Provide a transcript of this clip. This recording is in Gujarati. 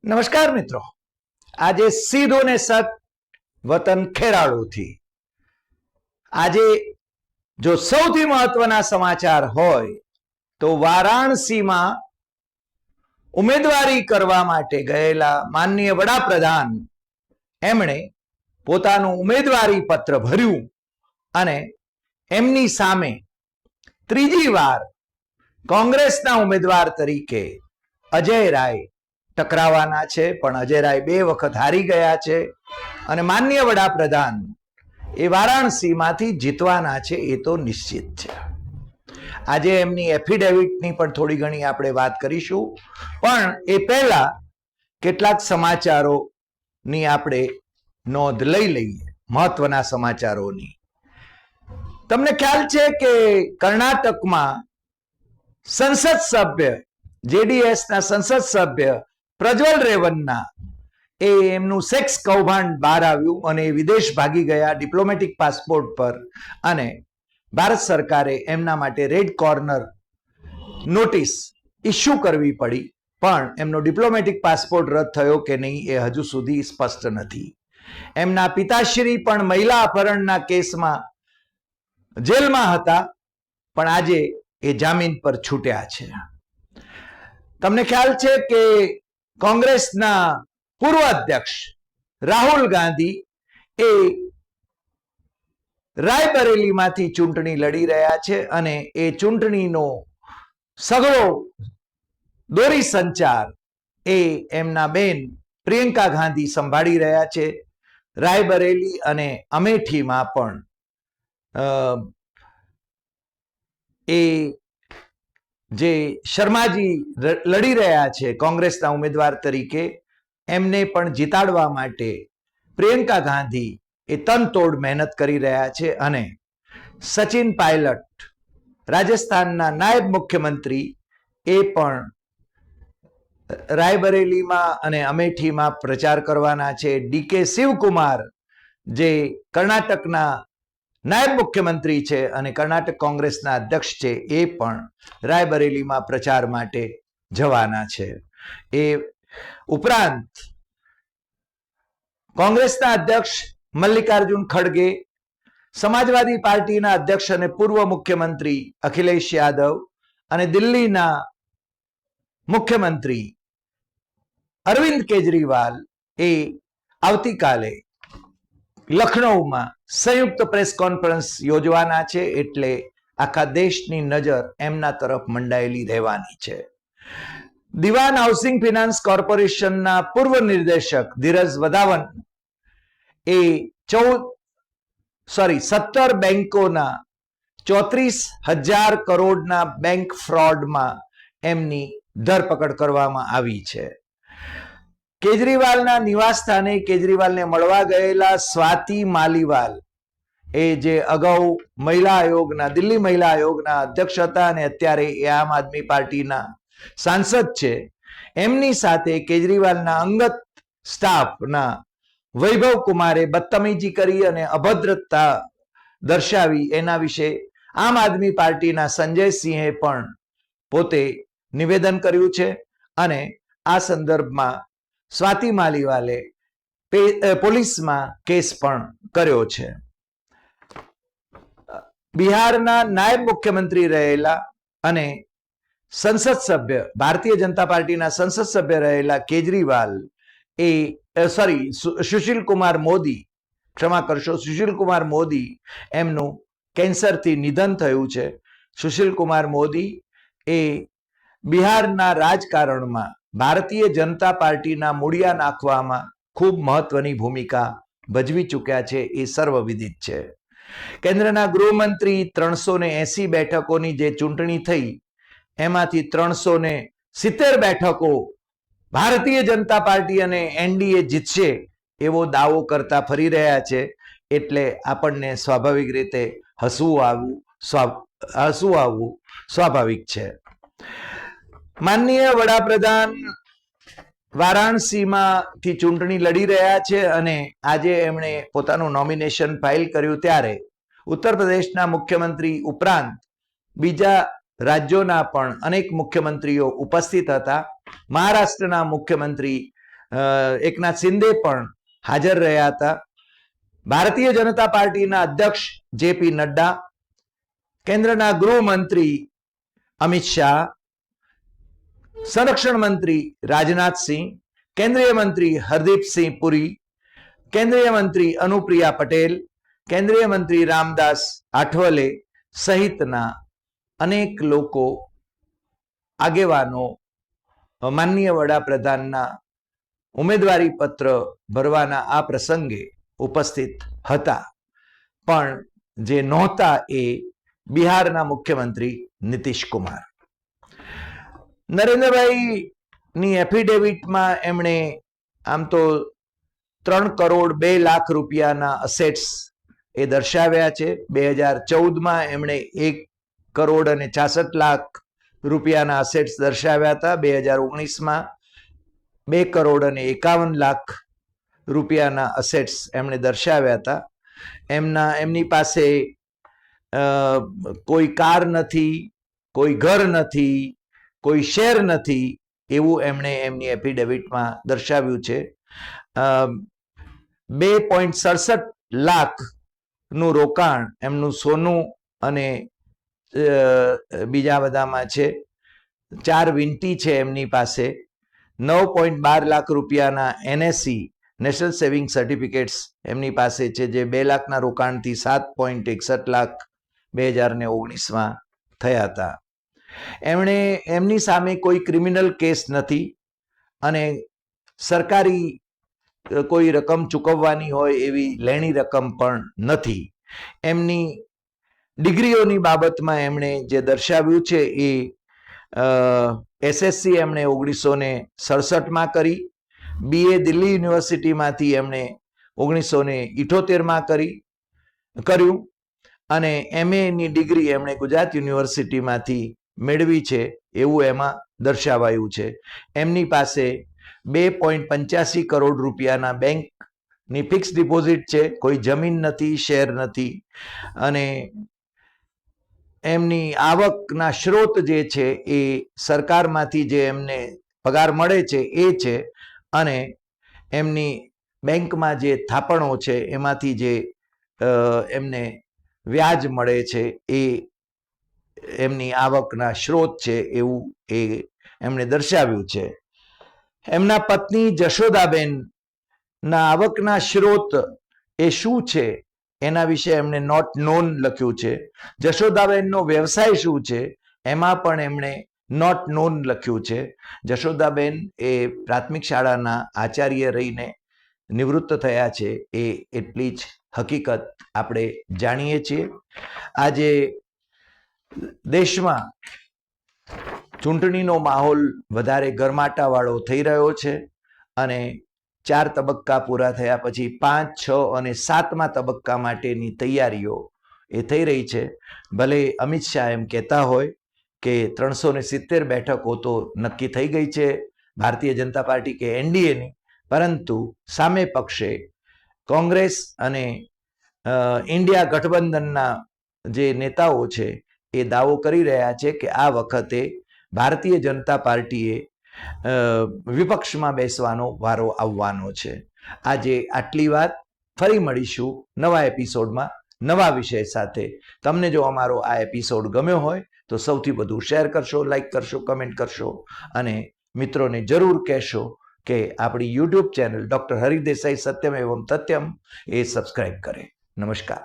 નમસ્કાર મિત્રો, આજે સીધો ને સત વતન ખેરાળુથી આજે જો સૌથી મહત્વના સમાચાર હોય તો વારાણસીમાં ઉમેદવારી કરવા માટે ગયેલા માનનીય વડાપ્રધાન એમણે પોતાનું ઉમેદવારી પત્ર ભર્યું અને એમની સામે ત્રીજી વાર કોંગ્રેસના ઉમેદવાર તરીકે અજય રાય ટકરાવાના છે, પણ અજય રાય 2 વખત હારી ગયા છે અને માનનીય વડાપ્રધાન એ વારાણસીમાંથી જીતવાના છે, એ તો નિશ્ચિત છે. આજે એમની એફિડેવિટની પણ થોડી ઘણી આપણે વાત કરીશું, પણ એ પહેલા કેટલાક સમાચારોની આપણે નોંધ લઈ લઈએ, મહત્વના સમાચારોની. તમને ખ્યાલ છે કે કર્ણાટકમાં સંસદ સભ્ય જેડીએસના સંસદ સભ્ય પ્રજ્વલ રેવન્ના એમનું સેક્સ કૌભાંડ બહાર આવ્યું અને વિદેશ ભાગી ગયા ડિપ્લોમેટિક પાસપોર્ટ પર, અને ભારત સરકારે એમના માટે રેડ કોર્નર નોટિસ ઇસ્યુ કરવી પડી, પણ એમનો ડિપ્લોમેટિક પાસપોર્ટ રદ થયો કે નહીં એ હજુ સુધી સ્પષ્ટ નથી. એમના પિતાશ્રી પણ મહિલા અપહરણના કેસમાં જેલમાં હતા, પણ આજે એ જામીન પર છૂટ્યા છે. તમને ખ્યાલ છે કે કોંગ્રેસના પૂર્વ અધ્યક્ષ રાહુલ ગાંધી એ રાયબરેલીમાંથી ચૂંટણી લડી રહ્યા છે અને એ ચૂંટણીનો સઘળો દોરી સંચાર એ એમના બેન પ્રિયંકા ગાંધી સંભાળી રહ્યા છે. રાયબરેલી અને અમેઠીમાં પણ એ જે શર્માજી લડી રહ્યા છે કોંગ્રેસના ઉમેદવાર તરીકે, એમને પણ જીતાડવા માટે પ્રિયંકા ગાંધી એ તનતોડ મહેનત કરી રહ્યા છે. અને સચિન પાયલટ રાજસ્થાનના નાયબ મુખ્યમંત્રી એ પણ રાયબરેલીમાં અને અમેઠીમાં પ્રચાર કરવાના છે. ડીકે શિવકુમાર જે કર્ણાટકના નાયબ મુખ્યમંત્રી છે અને કર્ણાટક કોંગ્રેસના અધ્યક્ષ છે, એ પણ રાયબરેલીમાં પ્રચાર માટે જવાના છે. એ ઉપરાંત કોંગ્રેસના અધ્યક્ષ મલ્લિકાર્જુન ખડગે, સમાજવાદી પાર્ટીના અધ્યક્ષ અને પૂર્વ મુખ્યમંત્રી અખિલેશ યાદવ અને દિલ્હીના મુખ્યમંત્રી અરવિંદ કેજરીવાલ એ આવતીકાલે લખનૌમાં સંયુક્ત પ્રેસ કોન્ફરન્સ યોજવાના છે, એટલે આખા દેશની નજર એમના તરફ મંડાયેલી રહેવાની છે. દિવાન હાઉસિંગ ફિનાન્સ કોર્પોરેશનના પૂર્વ નિર્દેશક ધીરજ વધાવન એ 17 બેંકોના 34,000 કરોડના બેંક ફ્રોડમાં એમની ધરપકડ કરવામાં આવી છે. કેજરીવાલના નિવાસ સ્થાને કેજરીવાલને મળવા ગયેલા સ્વાતિ માલીવાલ એ જે અગાઉ દિલ્હી મહિલા આયોગના અધ્યક્ષ હતા અને અત્યારે એ આમ આદમી પાર્ટીના સાંસદ છે, એમની સાથે કેજરીવાલના અંગત સ્ટાફના વૈભવ કુમારે બદતમીજી કરી અને અભદ્રતા દર્શાવી, એના વિશે આમ આદમી પાર્ટીના સંજય સિંહે પણ પોતે નિવેદન કર્યું છે અને આ સંદર્ભમાં સ્વાતિ માલીવાલે પોલીસમાં કેસ પણ કર્યો છે. બિહારના નાયબ મુખ્યમંત્રી રહેલા અને સંસદ સભ્ય ભારતીય જનતા પાર્ટીના સંસદ સભ્ય રહેલા કેજરીવાલ સુશીલ કુમાર મોદી એમનું કેન્સરથી નિધન થયું છે. સુશીલ કુમાર મોદી એ બિહારના રાજકારણમાં ભારતીય જનતા પાર્ટીના મૂળિયા નાખવામાં ખૂબ મહત્વની ભૂમિકા ભજવી ચૂક્યા છે, એ સર્વવિદિત છે. કેન્દ્રના ગૃહમંત્રી 380 બેઠકોની જે ચૂંટણી થઈ એમાંથી 370 બેઠકો ભારતીય જનતા પાર્ટી અને એનડીએ જીતશે એવો દાવો કરતા ફરી રહ્યા છે, એટલે આપણને સ્વાભાવિક રીતે હસવું આવવું સ્વાભાવિક છે. માનનીય વડાપ્રધાન વારાણસીમાંથી ચૂંટણી લડી રહ્યા છે અને આજે એમણે પોતાનું નોમિનેશન ફાઇલ કર્યું, ત્યારે ઉત્તર પ્રદેશના મુખ્યમંત્રી ઉપરાંત બીજા રાજ્યોના પણ અનેક મુખ્યમંત્રીઓ ઉપસ્થિત હતા. મહારાષ્ટ્રના મુખ્યમંત્રી એકનાથ શિંદે પણ હાજર રહ્યા હતા. ભારતીય જનતા પાર્ટીના અધ્યક્ષ જેપી નડ્ડા, કેન્દ્રના ગૃહમંત્રી અમિત શાહ, સંરક્ષણ મંત્રી રાજનાથસિંહ, કેન્દ્રીય મંત્રી હરદીપસિંહ પુરી, કેન્દ્રીય મંત્રી અનુપ્રિયા પટેલ, કેન્દ્રીય મંત્રી રામદાસ આઠવલે સહિતના અનેક લોકો, આગેવાનો માનનીય વડાપ્રધાનના ઉમેદવારી પત્ર ભરવાના આ પ્રસંગે ઉપસ્થિત હતા. પણ જે નહોતા એ બિહારના મુખ્યમંત્રી નીતિશ કુમાર. નરેન્દ્રભાઈની એફિડેવિટમાં એમણે આમ તો 3 કરોડ 2 લાખ રૂપિયાના અસેટ્સ એ દર્શાવ્યા છે. 2014માં એમણે 1 કરોડ અને 66 લાખ રૂપિયાના અસેટ્સ દર્શાવ્યા હતા. 2019માં 2 કરોડ અને 51 લાખ રૂપિયાના અસેટ્સ એમણે દર્શાવ્યા હતા. એમની પાસે કોઈ કાર નથી, કોઈ ઘર નથી, કોઈ શેર નથી, એવું એમણે એમની એફિડેવિટમાં દર્શાવ્યું છે. 2.67 લાખનું રોકાણ એમનું સોનું અને બીજા બધામાં છે. 4 વીંટી છે એમની પાસે. 9.12 લાખ રૂપિયાના એનએસસી નેશનલ સેવિંગ સર્ટિફિકેટ્સ એમની પાસે છે, જે 2 લાખના રોકાણથી 7.61 લાખ 2019માં થયા હતા. એમની સામે કોઈ ક્રિમિનલ કેસ નથી અને સરકારી કોઈ રકમ ચૂકવવાની હોય એવી લેણી રકમ પણ નથી. એમની ડિગ્રીઓની બાબતમાં એમણે જે દર્શાવ્યું છે એ એસએસસી એમણે 1967માં કરી, બીએ દિલ્હી યુનિવર્સિટીમાંથી એમણે 1978માં કર્યું અને એમએની ડિગ્રી એમણે ગુજરાત યુનિવર્સિટીમાંથી મેળવી છે એવું એમાં દર્શાવાયું છે. એમની પાસે 2.85 કરોડ રૂપિયાના બેંકની ફિક્સ ડિપોઝિટ છે. કોઈ જમીન નથી, શેર નથી અને એમની આવકના સ્ત્રોત જે છે એ સરકારમાંથી જે એમને પગાર મળે છે એ છે અને એમની બેંકમાં જે થાપણો છે એમાંથી જે એમને વ્યાજ મળે છે એ એમની આવકના સ્ત્રોત છે એવું એ એમણે દર્શાવ્યું છે. એમના પત્ની જશોદાબેન ના આવકના સ્ત્રોત એ શું છે એના વિશે એમણે નોટ નોન લખ્યું છે. જશોદાબેનનો વ્યવસાય શું છે એમાં પણ એમણે નોટ નોન લખ્યું છે. જશોદાબેન એ પ્રાથમિક શાળાના આચાર્ય રહીને નિવૃત્ત થયા છે એ એટલી જ હકીકત આપણે જાણીએ છીએ. આજે દેશમાં ચૂંટણીનો માહોલ વધારે ગરમાટાવાળો થઈ રહ્યો છે અને 4 તબક્કા પૂરા થયા પછી 5, 6 અને 7મા તબક્કા માટેની તૈયારીઓ એ થઈ રહી છે. ભલે અમિત શાહ એમ કહેતા હોય કે 370 બેઠકો તો નક્કી થઈ ગઈ છે ભારતીય જનતા પાર્ટી કે એનડીએની, પરંતુ સામે પક્ષે કોંગ્રેસ અને ઇન્ડિયા ગઠબંધનના જે નેતાઓ છે એ દાવો કરી રહ્યા છે કે આ વખતે ભારતીય જનતા પાર્ટીએ વિપક્ષમાં બેસવાનો વારો આવવાનો છે. આજે આટલી વાત. ફરી મળીશું નવા એપિસોડમાં નવા વિષય સાથે. તમને જો અમારો આ એપિસોડ ગમ્યો હોય તો સૌથી વધુ શેર કરશો, લાઈક કરશો, કમેન્ટ કરશો અને મિત્રોને જરૂર કહેશો કે આપણી યુટ્યુબ ચેનલ ડૉક્ટર હરિદેસાઈ સત્યમ એવં તથ્યમ એ સબસ્ક્રાઇબ કરે. નમસ્કાર.